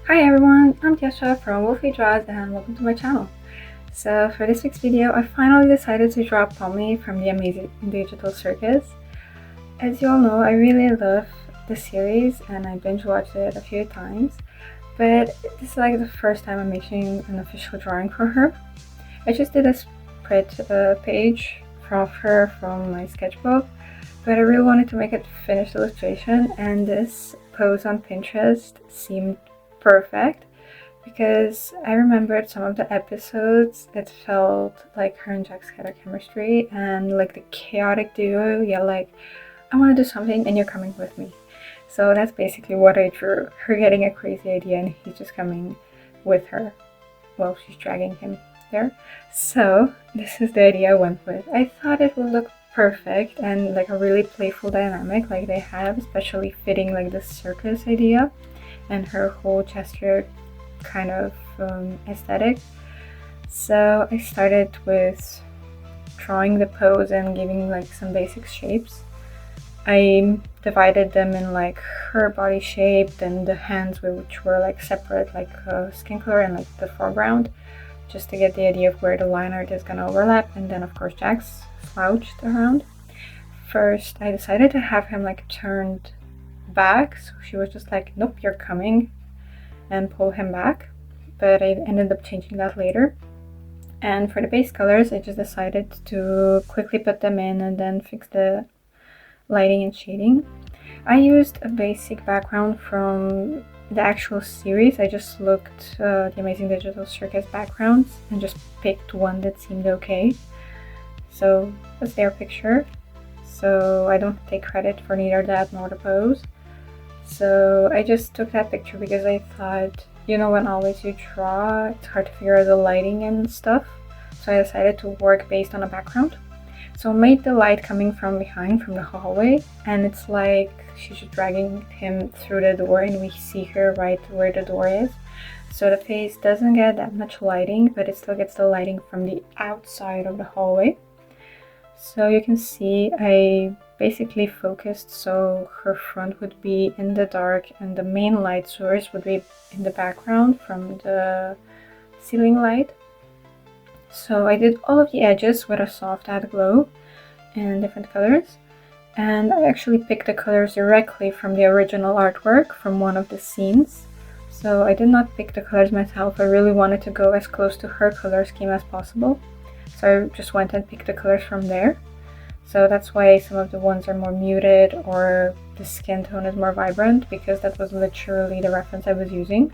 Hi everyone, I'm Tjaša from Wolfie Draws and welcome to my channel. So for this week's video, I finally decided to draw Pomni from the Amazing Digital Circus. As you all know, I really love the series and I binge watched it a few times, but this is like the first time I'm making an official drawing for her. I just did a spread page of her from my sketchbook, but I really wanted to make a finished illustration, and this pose on Pinterest seemed perfect because I remembered some of the episodes. It felt like her and Jack's had a chemistry and like the chaotic duo. Yeah, like I want to do something and you're coming with me. So that's basically what I drew. Her getting a crazy idea and he's just coming with her. Well, she's dragging him there. So this is the idea I went with. I thought it would look perfect and like a really playful dynamic like they have, especially fitting like the circus idea and her whole gesture kind of aesthetic. So I started with drawing the pose and giving like some basic shapes. I divided them in like her body shape, then the hands, which were like separate, like skin color and like the foreground, just to get the idea of where the line art is gonna overlap, and then of course Jack's slouched around. First I decided to have him like turned back, so she was just like, nope, you're coming, and pull him back, but I ended up changing that later. And for the base colors, I just decided to quickly put them in and then fix the lighting and shading. I used a basic background from the actual series. I just looked the Amazing Digital Circus backgrounds and just picked one that seemed okay. So that's their picture. So I don't take credit for neither that nor the pose. So I just took that picture because I thought, you know, when always you draw, it's hard to figure out the lighting and stuff. So I decided to work based on a background. So I made the light coming from behind, from the hallway, and it's like she's dragging him through the door and we see her right where the door is. So the face doesn't get that much lighting, but it still gets the lighting from the outside of the hallway. So you can see I basically focused so her front would be in the dark and the main light source would be in the background from the ceiling light. So I did all of the edges with a soft add glow in different colors, and I actually picked the colors directly from the original artwork from one of the scenes. So I did not pick the colors myself. I really wanted to go as close to her color scheme as possible, so I just went and picked the colors from there. So that's why some of the ones are more muted or the skin tone is more vibrant, because that was literally the reference I was using.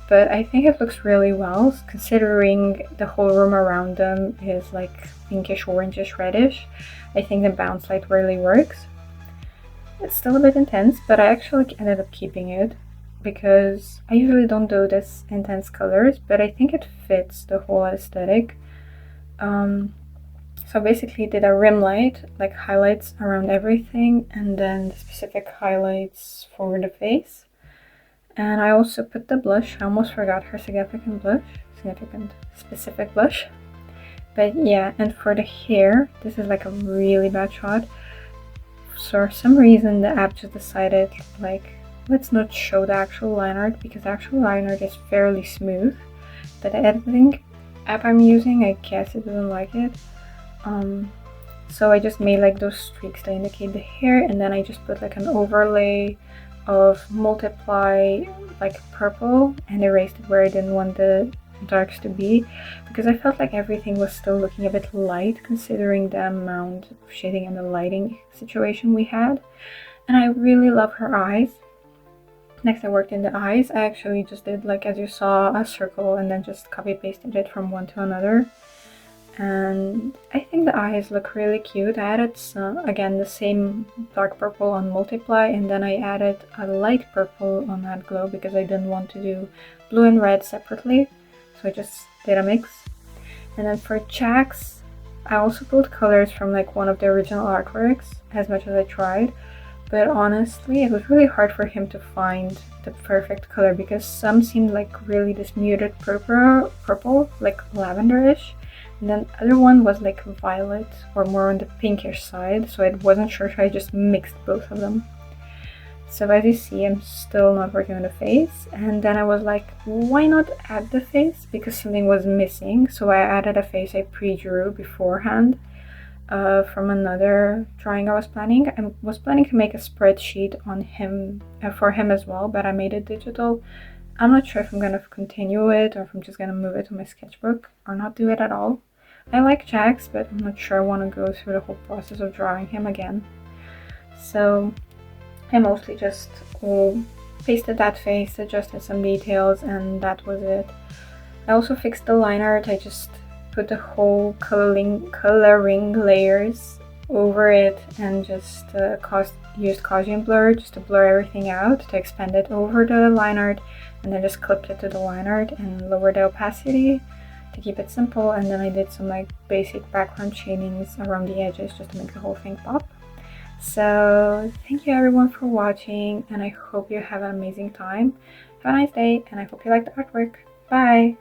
But I think it looks really well, considering the whole room around them is like pinkish, orangish, reddish. I think the bounce light really works. It's still a bit intense, but I actually ended up keeping it because I usually don't do this intense colors, but I think it fits the whole aesthetic. So basically did a rim light, like highlights around everything, and then the specific highlights for the face. And I also put the blush. I almost forgot her specific blush. But yeah, and for the hair, this is like a really bad shot. For some reason the app just decided like, let's not show the actual line art, because the actual line art is fairly smooth. But the editing app I'm using, I guess it doesn't like it. So I just made like those streaks to indicate the hair, and then I just put like an overlay of multiply like purple and erased it where I didn't want the darks to be, because I felt like everything was still looking a bit light considering the amount of shading and the lighting situation we had. And I really love her eyes. Next I worked in the eyes. I actually just did, like as you saw, a circle and then just copy pasted it from one to another. And I think the eyes look really cute. I added some, again, the same dark purple on multiply, and then I added a light purple on add glow because I didn't want to do blue and red separately, so I just did a mix. And then for Jack's, I also pulled colors from like one of the original artworks as much as I tried, but honestly it was really hard for him to find the perfect color because some seemed like really this muted purple, like lavenderish. And then the other one was like violet or more on the pinkish side, so I wasn't sure, so I just mixed both of them. So as you see, I'm still not working on the face, and then I was like, why not add the face, because something was missing. So I added a face I pre-drew beforehand from another drawing I was planning. I was planning to make a spreadsheet on him for him as well, but I made it digital. I'm not sure if I'm gonna continue it or if I'm just gonna move it to my sketchbook or not do it at all. I like Jax, but I'm not sure I want to go through the whole process of drawing him again. So I mostly just pasted that face, adjusted some details, and that was it. I also fixed the line art. I just put the whole coloring layers over it and just used Gaussian blur just to blur everything out, to expand it over the line art, and then just clipped it to the line art and lowered the opacity to keep it simple. And then I did some like basic background shadings around the edges just to make the whole thing pop. So thank you everyone for watching, and I hope you have an amazing time. Have a nice day, and I hope you like the artwork. Bye!